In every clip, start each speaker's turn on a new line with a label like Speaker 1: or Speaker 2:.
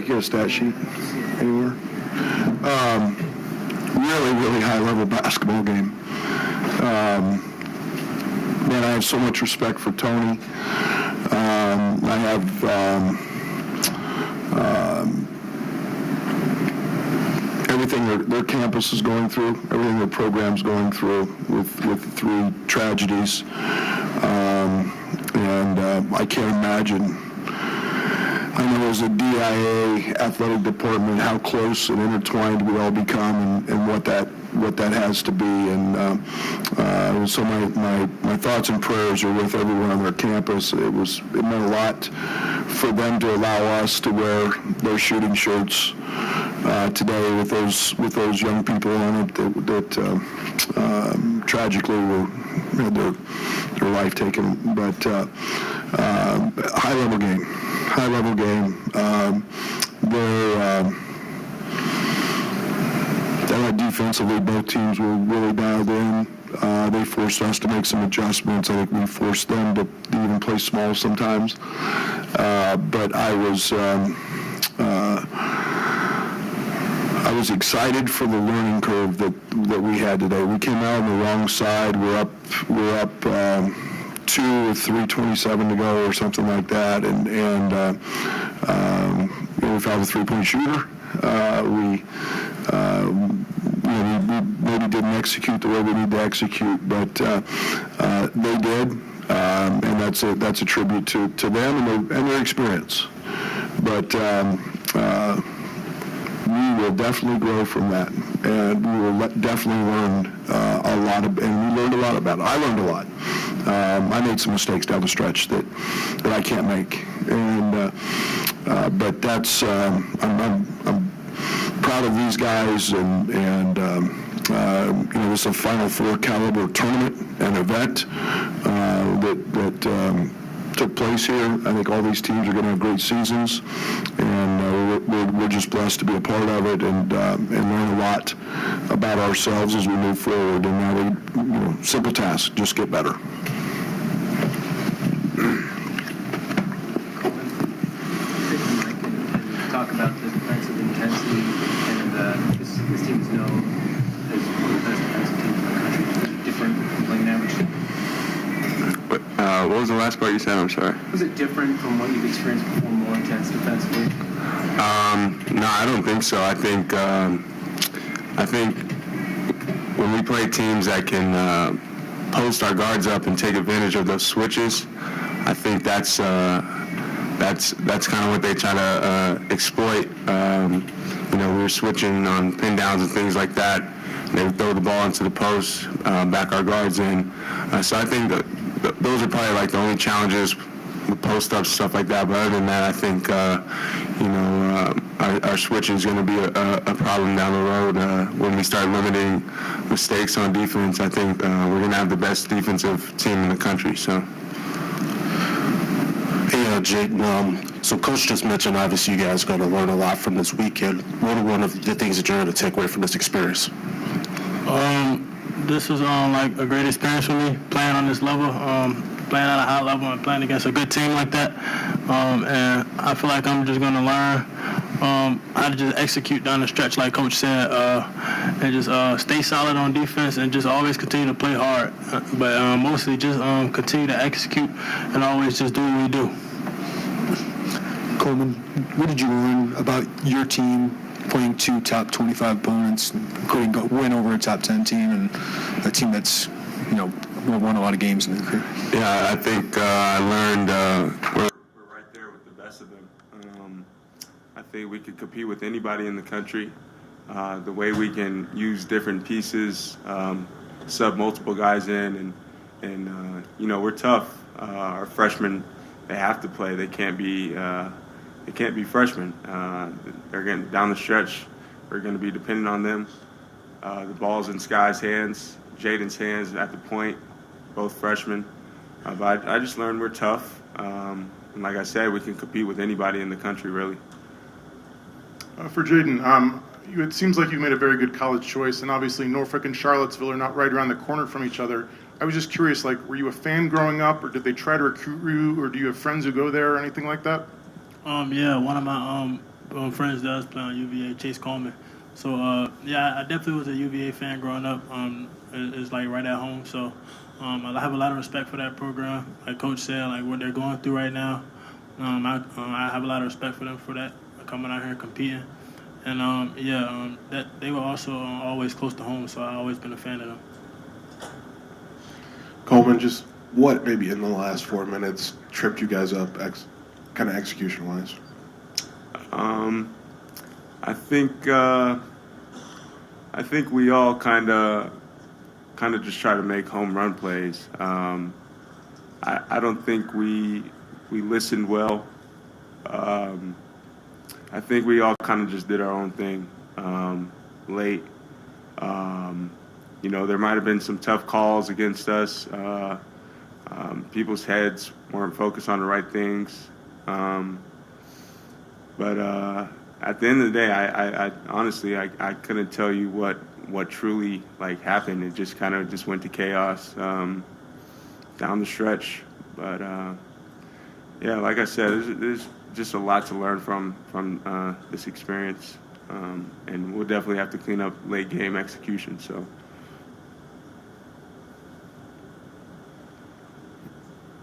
Speaker 1: get a stat sheet anywhere. Really, really high-level basketball game. Man, I have so much respect for Tony. I have everything their campus is going through, everything their program's going through with the 3 tragedies. And I can't imagine, I know as a DIA athletic department, how close and intertwined we all become and what that has to be. And so my thoughts and prayers are with everyone on their campus. It meant a lot for them to allow us to wear their shooting shirts today with those young people on it that tragically had their life taken. But high level game. Defensively, both teams were really dialed in. They forced us to make some adjustments. I think we forced them to even play small sometimes. But I was excited for the learning curve that we had today. We came out on the wrong side. We're up 2 with 3:27 to go or something like that, and we found a 3-point shooter. We maybe didn't execute the way we need to execute, but they did, and that's a tribute to them and their experience. But we will definitely grow from that, and we will definitely learn a lot, and we learned a lot about it. I learned a lot. I made some mistakes down the stretch that I can't make, and but that's I'm proud of these guys, and this is a Final Four caliber tournament and event that took place here. I think all these teams are going to have great seasons, and we're just blessed to be a part of it and learn a lot about ourselves as we move forward. And now simple task, just get better.
Speaker 2: Talk about the defensive intensity, and this team is known as one of the best defensive teams in the country. Different from playing average.
Speaker 3: What was the last part you said? I'm sorry.
Speaker 2: Was it different from what you've experienced before, more intense defensively?
Speaker 3: No, I don't think so. I think when we play teams that can post our guards up and take advantage of those switches, I think that's kind of what they try to exploit. We were switching on pin downs and things like that. They would throw the ball into the post, back our guards in. So I think those are probably like the only challenges with post-ups, stuff like that. But other than that, I think our switching is going to be a problem down the road when we start limiting mistakes on defense. I think we're going to have the best defensive team in the country. So.
Speaker 4: Hey, Jake, so Coach just mentioned, obviously, you guys are going to learn a lot from this weekend. What are one of the things that you're going to take away from this experience?
Speaker 5: This was like a great experience for me, playing on this level, playing at a high level and playing against a good team like that. And I feel like I'm just going to learn how to just execute down the stretch, like Coach said, and just stay solid on defense and just always continue to play hard. But mostly just continue to execute and always just do what we do.
Speaker 6: Coleman, what did you learn about your team playing 2 top 25 opponents, including win over a top 10 team and a team that's, won a lot of games in their career?
Speaker 3: Yeah, I think I learned we're right there with the best of them. I think we could compete with anybody in the country. The way we can use different pieces, sub multiple guys in, and we're tough. Our freshmen, they have to play. They can't be freshmen. They're getting down the stretch. We're going to be dependent on them. The ball's in Sky's hands, Jaden's hands at the point, both freshmen. But I just learned we're tough. And like I said, we can compete with anybody in the country, really.
Speaker 7: For Jaden, it seems like you made a very good college choice, and obviously Norfolk and Charlottesville are not right around the corner from each other. I was just curious, were you a fan growing up, or did they try to recruit you, or do you have friends who go there or anything like that?
Speaker 5: Yeah, one of my friends does play on UVA, Chase Coleman. So, yeah, I definitely was a UVA fan growing up. It's like right at home. So I have a lot of respect for that program. Like Coach said, like what they're going through right now, I have a lot of respect for them for that, coming out here and competing. And, that they were also always close to home, so I've always been a fan of them.
Speaker 8: Coleman, just what maybe in the last 4 minutes tripped you guys up, kind of execution-wise?
Speaker 3: I think we all kind of just try to make home run plays. I don't think we listened well. I think we all kind of just did our own thing late. There might have been some tough calls against us. People's heads weren't focused on the right things. But at the end of the day, I honestly couldn't tell you what truly happened. It just kind of just went to chaos down the stretch. But yeah, like I said, there's just a lot to learn from this experience, and we'll definitely have to clean up late game execution. So.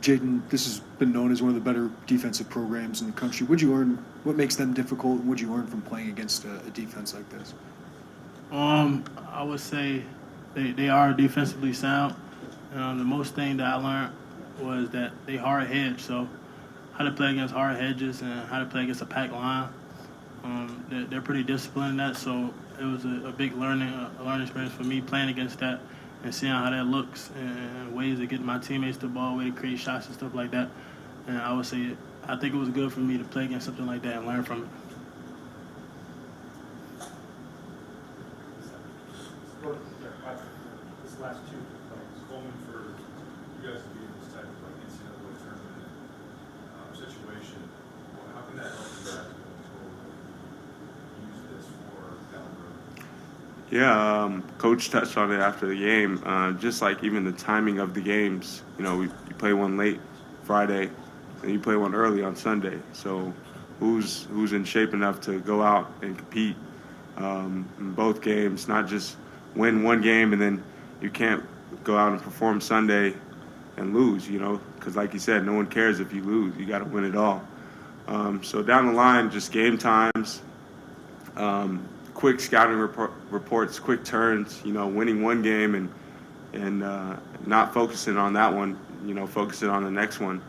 Speaker 6: Jaden, this has been known as one of the better defensive programs in the country. What makes them difficult, and what'd you learn from playing against a defense like this?
Speaker 5: I would say they are defensively sound. The most thing that I learned was that they hard hedge, so how to play against hard hedges and how to play against a packed line. They're pretty disciplined in that, so it was a big learning experience for me playing against that and seeing how that looks and ways to get my teammates the ball, way to create shots and stuff like that. And I would say I think it was good for me to play against something like that and learn from it.
Speaker 9: This last two, Coleman, for you guys to be in this type of NCAA tournament situation, how can that help you guys going forward? Use this for down the road?
Speaker 3: Yeah, Coach touched on it after the game. Just like even the timing of the games, you play one late Friday, and you play one early on Sunday. So who's in shape enough to go out and compete in both games, not just win one game and then you can't go out and perform Sunday and lose, because like you said, no one cares if you lose. You got to win it all. So down the line, just game times, quick scouting reports, quick turns, winning one game and not focusing on that one, focusing on the next one.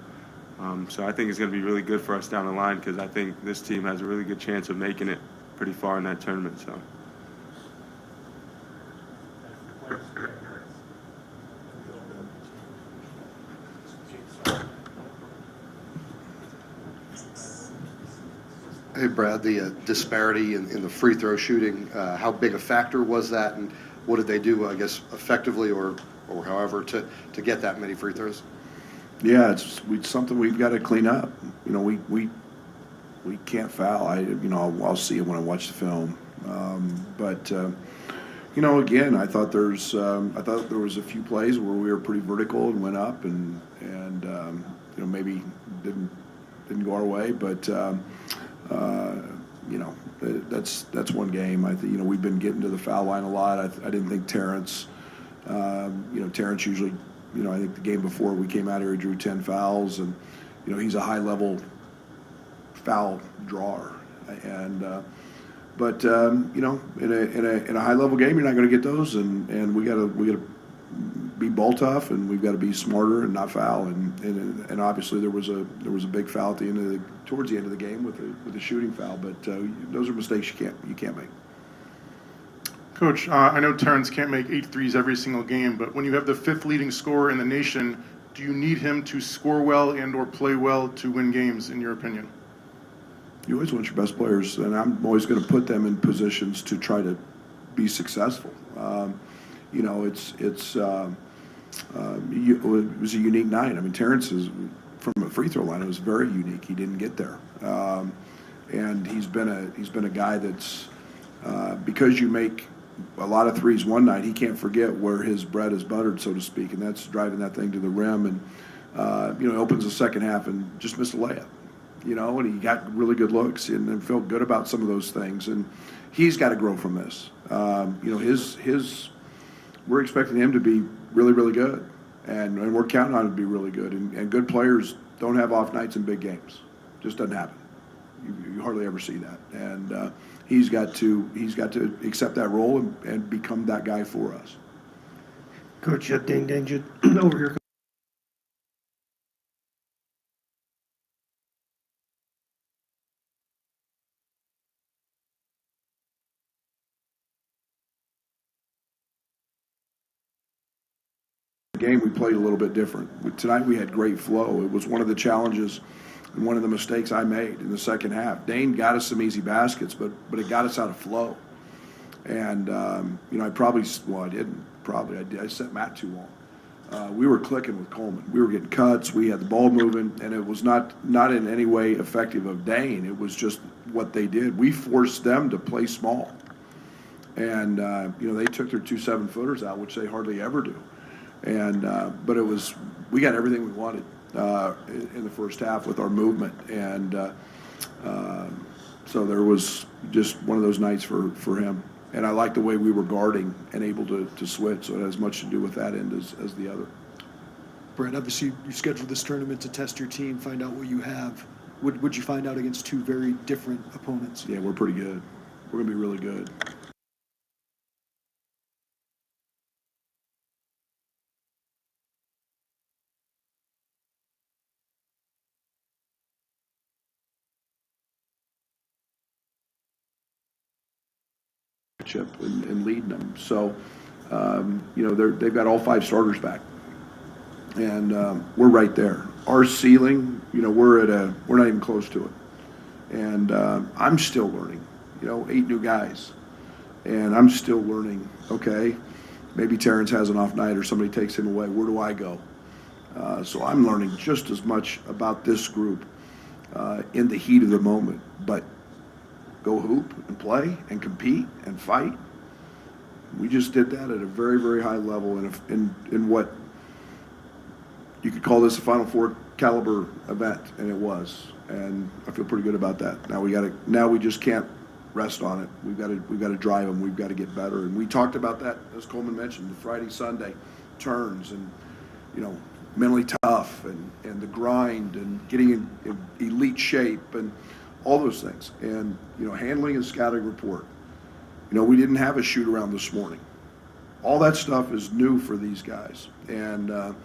Speaker 3: So I think it's going to be really good for us down the line because I think this team has a really good chance of making it pretty far in that tournament. So.
Speaker 10: Hey, Brad, the disparity in the free throw shooting, how big a factor was that, and what did they do, I guess, effectively or however to get that many free throws?
Speaker 1: Yeah, it's something we've got to clean up. We can't foul. I'll see it when I watch the film. Again, I thought there was a few plays where we were pretty vertical and went up and maybe didn't go our way, but that's one game. I think we've been getting to the foul line a lot. I didn't think Terence. Terence usually. I think the game before we came out here, he drew 10 fouls, and he's a high-level foul drawer. And in a high-level game, you're not going to get those, and we got to be ball tough, and we've got to be smarter and not foul. And obviously there was a big foul at towards the end of the game with the shooting foul. But those are mistakes you can't make.
Speaker 7: Coach, I know Terence can't make 8 threes every single game, but when you have the 5th leading scorer in the nation, do you need him to score well and or play well to win games, in your opinion?
Speaker 1: You always want your best players, and I'm always going to put them in positions to try to be successful. It was a unique night. I mean, Terence is from a free throw line. It was very unique. He didn't get there, and he's been a guy that's because you make a lot of threes one night, he can't forget where his bread is buttered, so to speak, and that's driving that thing to the rim. And opens the second half and just missed a layup. and he got really good looks and felt good about some of those things. And he's got to grow from this. We're expecting him to be really, really good, and we're counting on him to be really good. And good players don't have off nights in big games. Just doesn't happen. You hardly ever see that. And he's got to accept that role and become that guy for us.
Speaker 11: Coach Dane Danger over here.
Speaker 1: Game we played a little bit different. Tonight we had great flow. It was one of the challenges and one of the mistakes I made in the second half. Dane got us some easy baskets, but it got us out of flow. And I set Matt too long. We were clicking with Coleman. We were getting cuts. We had the ball moving, and it was not in any way effective of Dane. It was just what they did. We forced them to play small, and they took their 2 7-footers out, which they hardly ever do. And but we got everything we wanted in the first half with our movement, and so there was just one of those nights for him. And I like the way we were guarding and able to switch, so it has much to do with that end as the other.
Speaker 6: Brett, obviously you scheduled this tournament to test your team, find out what you have. Would you find out against 2 very different opponents?
Speaker 1: Yeah, we're pretty good. We're going to be really good. And leading them. So, they've got all 5 starters back, and we're right there. Our ceiling, we're not even close to it. And I'm still learning. 8 new guys, and I'm still learning. Okay, maybe Terence has an off night or somebody takes him away. Where do I go? So I'm learning just as much about this group in the heat of the moment, but. Go hoop and play and compete and fight. We just did that at a very, very high level in what you could call this a Final Four caliber event, and it was. And I feel pretty good about that. Now we just can't rest on it. We've got to drive them. We've got to get better. And we talked about that, as Coleman mentioned, the Friday, Sunday turns and mentally tough and the grind and getting in elite shape and all those things. And, handling a scouting report. We didn't have a shoot around this morning. All that stuff is new for these guys. And,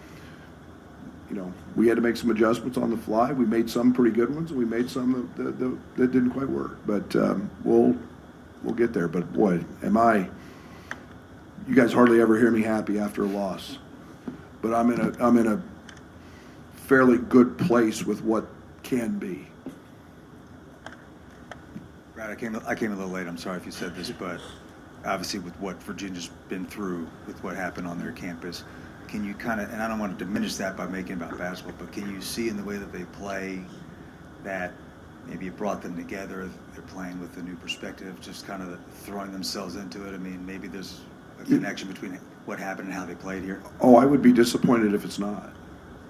Speaker 1: we had to make some adjustments on the fly. We made some pretty good ones, and we made some that didn't quite work. But we'll get there. But, boy, you guys hardly ever hear me happy after a loss. But I'm in a fairly good place with what can be.
Speaker 12: Brad, I came a little late. I'm sorry if you said this, but obviously with what Virginia's been through, with what happened on their campus, can you kind of, and I don't want to diminish that by making it about basketball, but can you see in the way that they play that maybe it brought them together, they're playing with a new perspective, just kind of throwing themselves into it? I mean, maybe there's a connection between what happened and how they played here.
Speaker 1: Oh, I would be disappointed if it's not.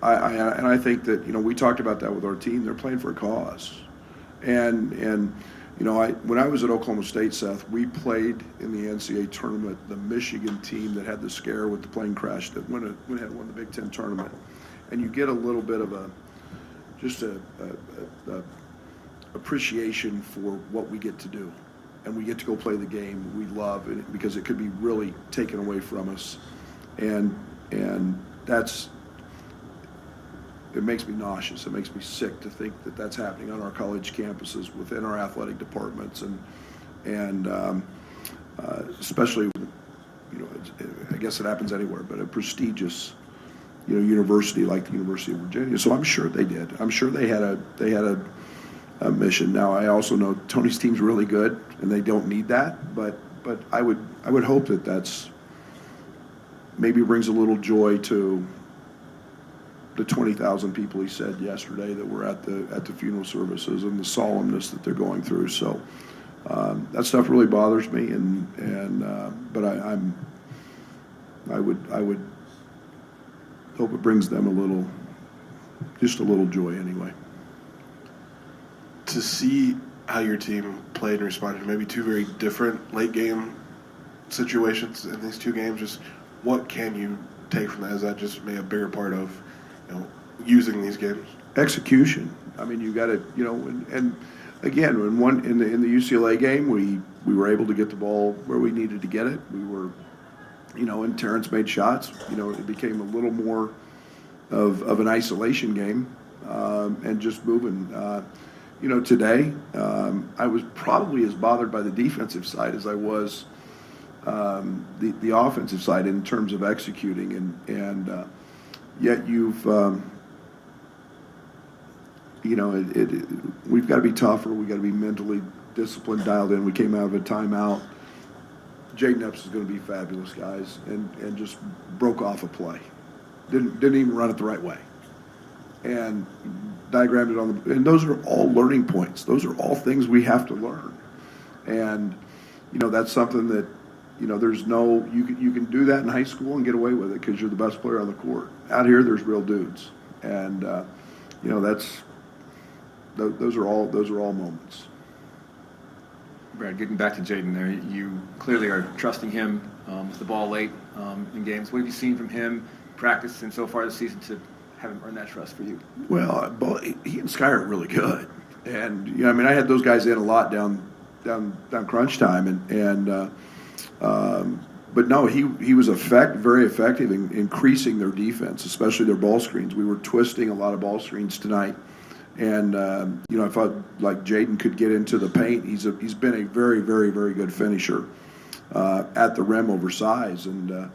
Speaker 1: I think that, we talked about that with our team. They're playing for a cause. And when I was at Oklahoma State, Seth, we played in the NCAA tournament the Michigan team that had the scare with the plane crash that won the Big Ten tournament. And you get a little bit of a appreciation for what we get to do. And we get to go play the game we love because it could be really taken away from us. And it makes me nauseous. It makes me sick to think that that's happening on our college campuses within our athletic departments, and especially, I guess it happens anywhere, but a prestigious, university like the University of Virginia. So I'm sure they did. I'm sure they had a mission. Now I also know Tony's team's really good, and they don't need that. But I would hope that that's maybe brings a little joy to the 20,000 people he said yesterday that were at the funeral services and the solemnness that they're going through. So that stuff really bothers me, but I would hope it brings them just a little joy anyway.
Speaker 8: to see how your team played and responded to maybe two very different late game situations in these two games, just what can you take from that? Is that just maybe a bigger part of, using these games?
Speaker 1: Execution. I mean, you got to, and again, when one in the UCLA game, we were able to get the ball where we needed to get it. We were, and Terence made shots. It became a little more of an isolation game, and just moving. Today, I was probably as bothered by the defensive side as I was the offensive side in terms of executing, and yet you've we've got to be tougher. We've got to be mentally disciplined, dialed in. We came out of a timeout. Jaden Epps is going to be fabulous, guys, and just broke off a play. Didn't even run it the right way, and diagrammed it on the. And those are all learning points. Those are all things we have to learn, and that's something that there's no you can do that in high school and get away with it because you're the best player on the court. Out here, there's real dudes, and those are all moments.
Speaker 13: Brad, getting back to Jaden there, you clearly are trusting him with the ball late in games. What have you seen from him practice and so far this season to have him earn that trust for you?
Speaker 1: Well, he and Sky are really good, and I had those guys in a lot down crunch time, but no, he was very effective in increasing their defense, especially their ball screens. We were twisting a lot of ball screens tonight. And, I felt like Jaden could get into the paint. He's been a very, very, very good finisher at the rim over size. And,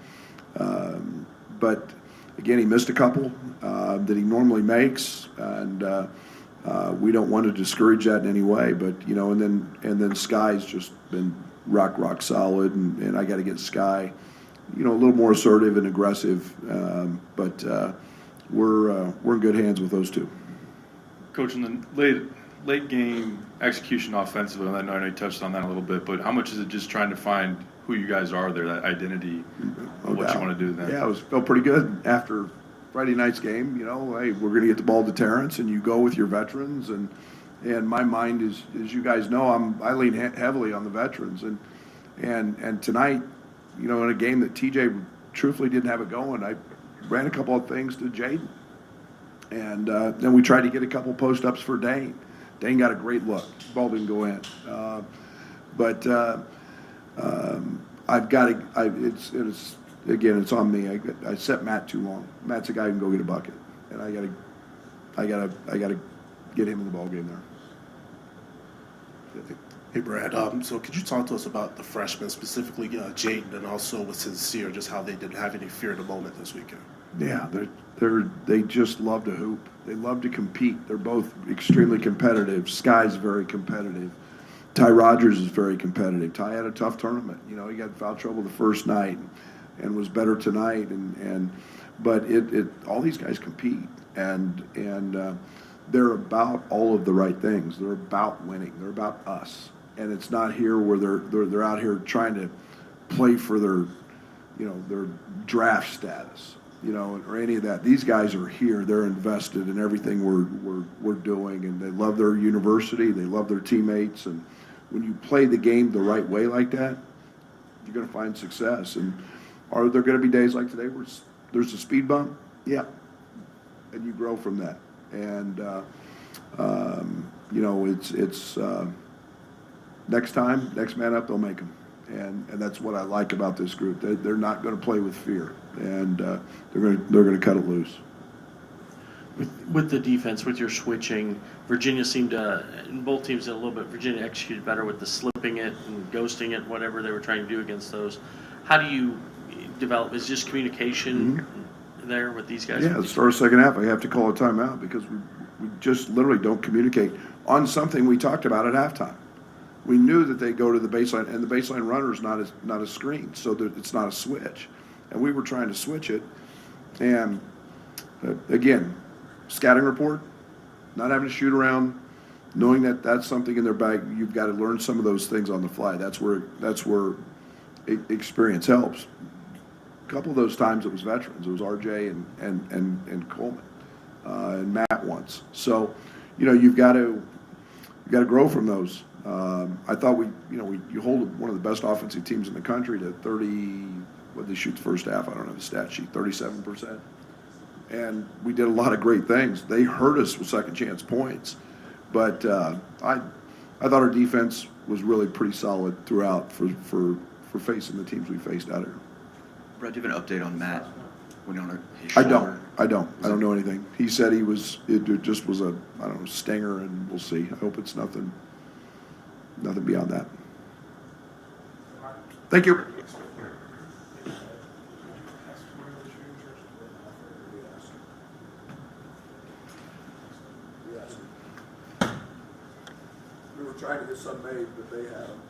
Speaker 1: but, again, he missed a couple that he normally makes. And we don't want to discourage that in any way. But, and then Sky's just been rock solid. And I got to get Sky, a little more assertive and aggressive. But we're in good hands with those two.
Speaker 9: Coach, in the late game execution offensively, and I know you touched on that a little bit, but how much is it just trying to find who you guys are there, that identity, what you want to do then?
Speaker 1: Yeah, felt pretty good after Friday night's game. Hey, we're going to get the ball to Terence, and you go with your veterans. And my mind is, as you guys know, I lean heavily on the veterans. And tonight, in a game that TJ truthfully didn't have it going, I ran a couple of things to Jaden. And then we tried to get a couple post-ups for Dane. Dane got a great look. Ball didn't go in. I've got to. It's on me. I set Matt too long. Matt's a guy who can go get a bucket, and I gotta get him in the ball game there.
Speaker 4: Hey, Brad, so could you talk to us about the freshmen, specifically Jaden, and also with Sincere, just how they didn't have any fear in the moment this weekend?
Speaker 1: Yeah, they just love to hoop. They love to compete. They're both extremely competitive. Sky's very competitive. Ty Rogers is very competitive. Ty had a tough tournament. He got in foul trouble the first night and was better tonight. But all these guys compete, and they're about all of the right things. They're about winning. They're about us. And it's not here where they're out here trying to play for their draft status, or any of that. These guys are here. They're invested in everything we're doing, and they love their university. They love their teammates. And when you play the game the right way like that, you're going to find success. And are there going to be days like today where there's a speed bump? Yeah. And you grow from that. And, it's next time, next man up, they'll make them. And that's what I like about this group. They're not going to play with fear, and they're going to cut it loose.
Speaker 14: With the defense, with your switching, Virginia seemed to, and both teams did a little bit, Virginia executed better with the slipping it and ghosting it, whatever they were trying to do against those. How do you develop? Is just communication there with these guys?
Speaker 1: Yeah, at the start of the second half, I have to call a timeout because we just literally don't communicate on something we talked about at halftime. We knew that they go to the baseline, and the baseline runner is not a screen, so that it's not a switch. And we were trying to switch it, and again, scouting report, not having to shoot around, knowing that that's something in their bag. You've got to learn some of those things on the fly. That's where experience helps. A couple of those times it was veterans. It was RJ and Coleman and Matt once. So, you've got to you got to grow from those. I thought you hold one of the best offensive teams in the country to 30, what they shoot the first half, I don't have the stat sheet, 37%. And we did a lot of great things. They hurt us with second chance points. But I thought our defense was really pretty solid throughout for facing the teams we faced out here.
Speaker 15: Brad, do you have an update on Matt?
Speaker 1: I don't know anything. He said it just was a, I don't know, stinger, and we'll see. I hope it's nothing beyond that. Thank you. We were trying to get some made, but they had them.